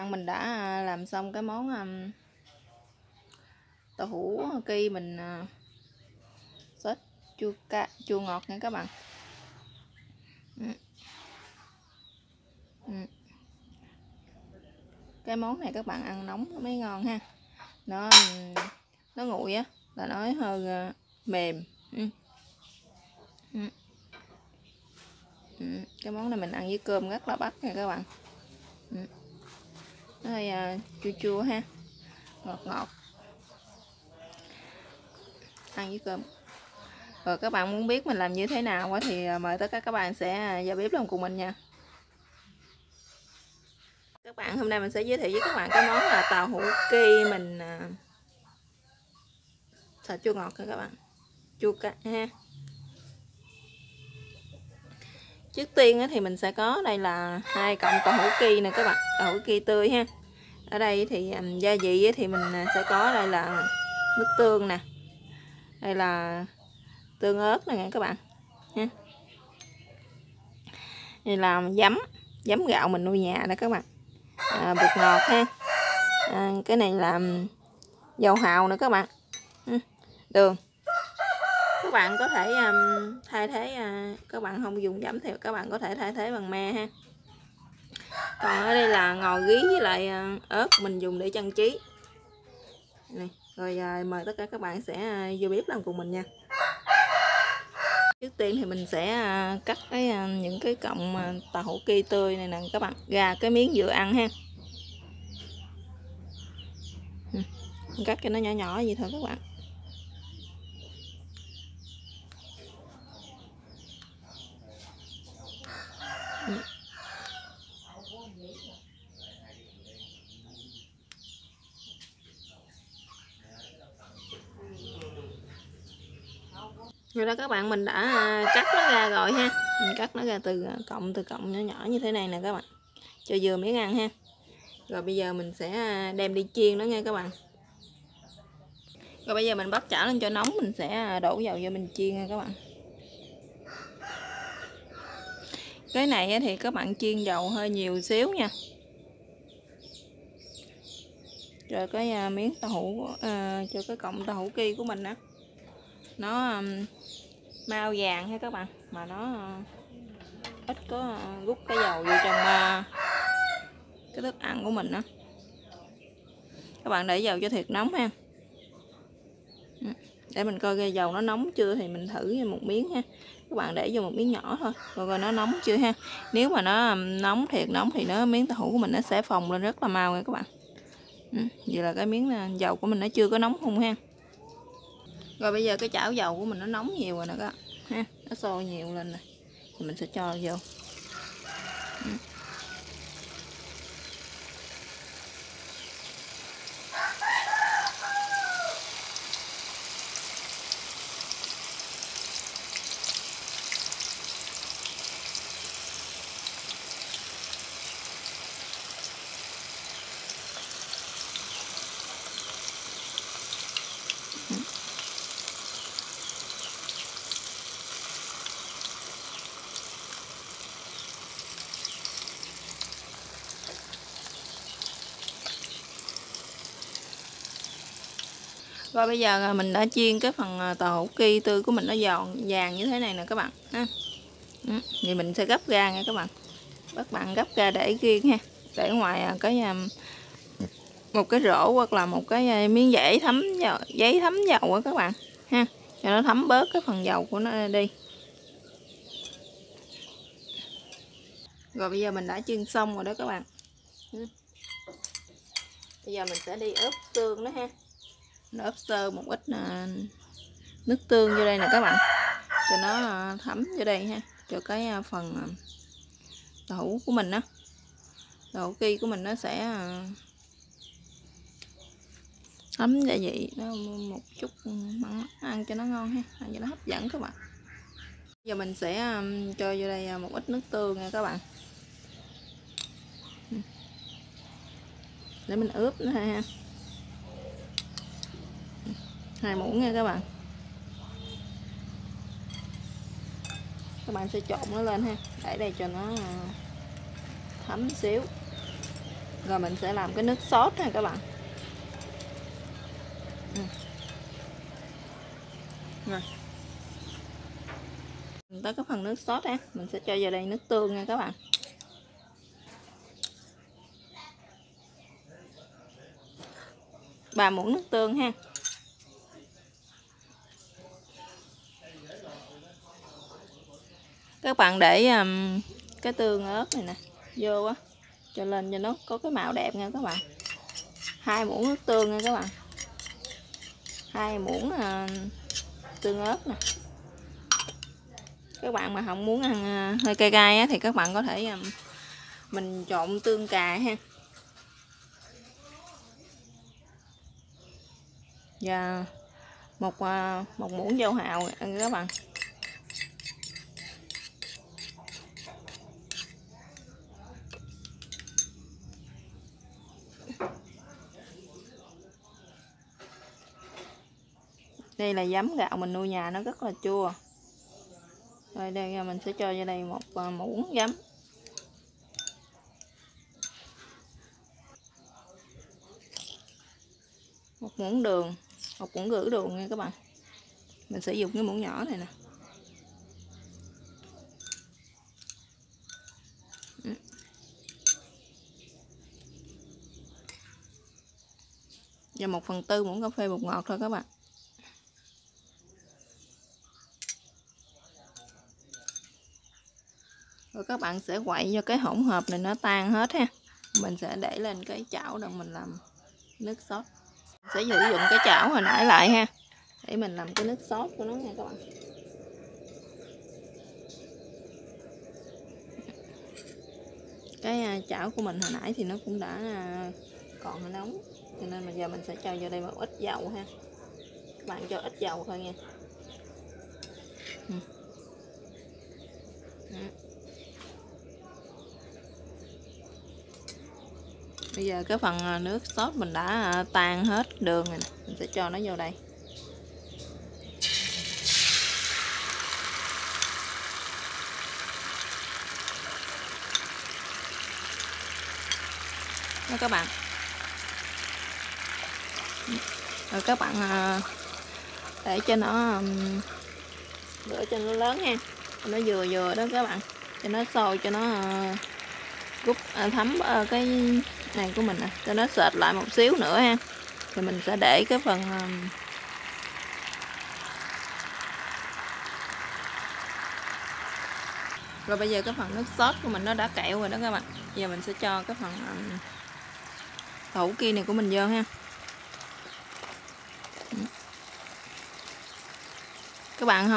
Mình đã làm xong cái món tàu hũ ki mình sốt chua ngọt nha các bạn. Cái món này các bạn ăn nóng nó mới ngon ha. Nó nguội á là nó hơi mềm. Cái món này mình ăn với cơm rất là bắt nha các bạn. Nó hơi chua chua ha, ngọt ngọt, ăn với cơm. Rồi các bạn muốn biết mình làm như thế nào thì mời tất cả các bạn sẽ vào bếp làm cùng mình nha. Các bạn, hôm nay mình sẽ giới thiệu với các bạn cái món là tàu hũ ki mình xào chua ngọt nha các bạn, chua cay ha. Trước tiên thì mình sẽ có đây là 2 cọng tàu hũ ki nè các bạn, tàu hũ ki tươi ha. Ở đây thì gia vị thì mình sẽ có đây là nước tương nè, đây là tương ớt nè các bạn ha. Đây là giấm gạo mình nuôi nhà đó các bạn, bột ngọt ha. Cái này là dầu hào nữa các bạn, đường. Các bạn có thể thay thế, các bạn không dùng giấm thì các bạn có thể thay thế bằng me ha. Còn ở đây là ngò gí với lại ớt mình dùng để trang trí này. Rồi mời tất cả các bạn sẽ vô bếp làm cùng mình nha. Trước tiên thì mình sẽ cắt những cái cọng tàu hũ ki tươi này nè các bạn ra cái miếng vừa ăn ha. Cắt cho nó nhỏ nhỏ vậy thôi các bạn. Rồi đó các bạn, mình đã cắt nó ra rồi ha. Mình cắt nó ra từ cọng nhỏ nhỏ như thế này nè các bạn, cho vừa miếng ăn ha. Rồi bây giờ mình sẽ đem đi chiên nó nha các bạn. Rồi bây giờ mình bắt chảo lên cho nóng, mình sẽ đổ dầu vô mình chiên nha các bạn. Cái này thì các bạn chiên dầu hơi nhiều xíu nha. Rồi cái miếng tàu hũ cho cái cọng tàu hũ ki của mình á, nó mau vàng ha các bạn, mà nó ít có rút cái dầu vô trong cái thức ăn của mình á. Các bạn để dầu cho thiệt nóng ha, để mình coi cái dầu nó nóng chưa thì mình thử một miếng ha. Các bạn để vô một miếng nhỏ thôi coi nó nóng chưa ha. Nếu mà nó nóng thiệt nóng thì miếng tàu hũ của mình nó sẽ phồng lên rất là mau nha các bạn. Vậy là cái miếng dầu của mình nó chưa có nóng không ha. Rồi bây giờ cái chảo dầu của mình nó nóng nhiều rồi nè các bạn ha, nó sôi nhiều lên rồi thì mình sẽ cho vô. Rồi bây giờ mình đã chiên cái phần tàu hũ ki tươi của mình nó giòn vàng như thế này nè các bạn ha. Thì mình sẽ gấp ra nha các bạn. Các bạn gấp ra để riêng ha, để ngoài cái một cái rổ hoặc là một cái miếng giấy thấm dầu á các bạn ha, cho nó thấm bớt cái phần dầu của nó đi. Rồi bây giờ mình đã chiên xong rồi đó các bạn. Bây giờ mình sẽ đi ướp tương đó ha. Mình ướp sơ một ít nước tương vô đây nè các bạn, cho nó thấm vô đây ha, cho cái phần tàu hũ của mình á, tàu hũ ki của mình nó sẽ thấm gia vị nó một chút mặn, ăn cho nó ngon ha, ăn cho nó hấp dẫn các bạn. Giờ mình sẽ cho vô đây một ít nước tương nha các bạn, để mình ướp nó ha. 2 muỗng nha các bạn. Các bạn sẽ trộn nó lên ha, để đây cho nó thấm xíu. Rồi mình sẽ làm cái nước sốt nha các bạn. Rồi tới cái phần nước sốt ha, mình sẽ cho vào đây nước tương nha các bạn. Ba muỗng nước tương ha. Các bạn để cái tương ớt này nè vô á, cho lên cho nó có cái màu đẹp nha các bạn. 2 muỗng nước tương nha các bạn. 2 muỗng tương ớt nè. Các bạn mà không muốn ăn hơi cay cay á, thì các bạn có thể mình trộn tương cà ha. Và một muỗng dầu hào các bạn. Đây là giấm gạo mình nuôi nhà, nó rất là chua. Rồi đây mình sẽ cho vào đây một muỗng giấm. Một muỗng đường, 1,5 muỗng đường nha các bạn. Mình sẽ dùng cái muỗng nhỏ này nè. Và 1/4 muỗng cà phê bột ngọt thôi các bạn. Rồi các bạn sẽ quậy cho cái hỗn hợp này nó tan hết ha. Mình sẽ để lên cái chảo để mình làm nước sốt. Mình sẽ sử dụng cái chảo hồi nãy lại ha, để mình làm cái nước sốt của nó nha các bạn. Cái chảo của mình hồi nãy thì nó cũng đã còn nóng, cho nên bây giờ mình sẽ cho vào đây một ít dầu ha. Các bạn cho ít dầu thôi nha. Bây giờ cái phần nước sốt mình đã tan hết đường rồi nè, mình sẽ cho nó vô đây. Đó các bạn. Rồi các bạn để cho nó lửa cho nó lớn ha, cho nó vừa vừa đó các bạn, cho nó sôi, cho nó rút thấm cái này của mình nè, cho nó sệt lại một xíu nữa ha. Thì mình sẽ để cái phần rồi bây giờ cái phần nước sốt của mình nó đã cạn rồi đó các bạn. Giờ mình sẽ cho cái phần đậu hũ kia này của mình vô ha. Các bạn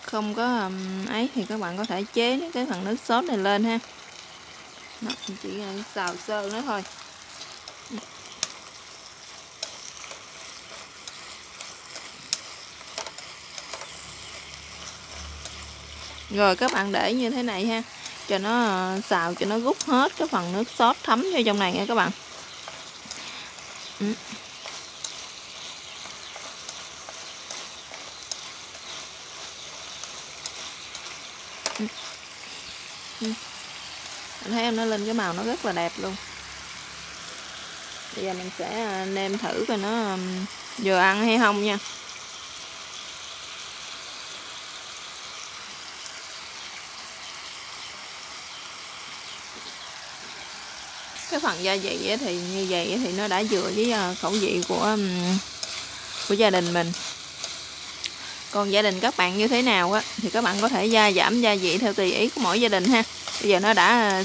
không có ấy thì các bạn có thể chế cái phần nước sốt này lên ha. Đó, mình chỉ xào sơ nó thôi. Rồi các bạn để như thế này ha, cho nó xào cho nó rút hết cái phần nước sốt thấm vô trong này nha các bạn. Mình thấy em nó lên cái màu nó rất là đẹp luôn. Bây giờ mình sẽ nêm thử coi nó vừa ăn hay không nha. Cái phần gia vị thì như vậy thì nó đã vừa với khẩu vị của gia đình mình. Còn gia đình các bạn như thế nào á thì các bạn có thể giảm gia vị theo tùy ý của mỗi gia đình ha. Bây giờ nó đã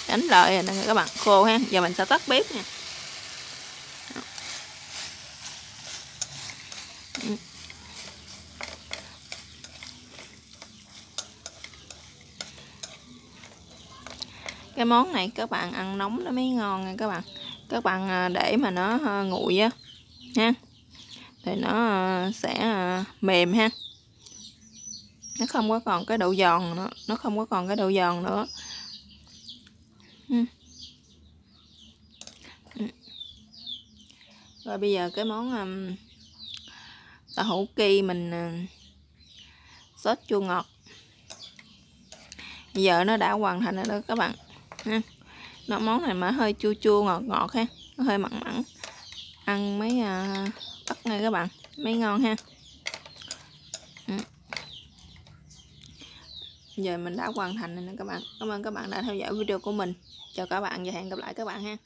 đánh lợi rồi nè các bạn, khô ha. Giờ mình sẽ tắt bếp nha. Cái món này các bạn ăn nóng nó mới ngon nha các bạn. Các bạn để mà nó nguội á ha, thì nó sẽ mềm ha. Nó không có còn cái độ giòn nữa, nó không có còn cái độ giòn nữa. Rồi bây giờ cái món tàu hũ ki mình sốt chua ngọt bây giờ nó đã hoàn thành rồi đó các bạn ha. Món này mà hơi chua chua ngọt ngọt ha, nó hơi mặn mặn, ăn mấy bắt ngay các bạn, mấy ngon ha. Giờ mình đã hoàn thành rồi nè các bạn. Cảm ơn các bạn đã theo dõi video của mình. Chào các bạn và hẹn gặp lại các bạn ha.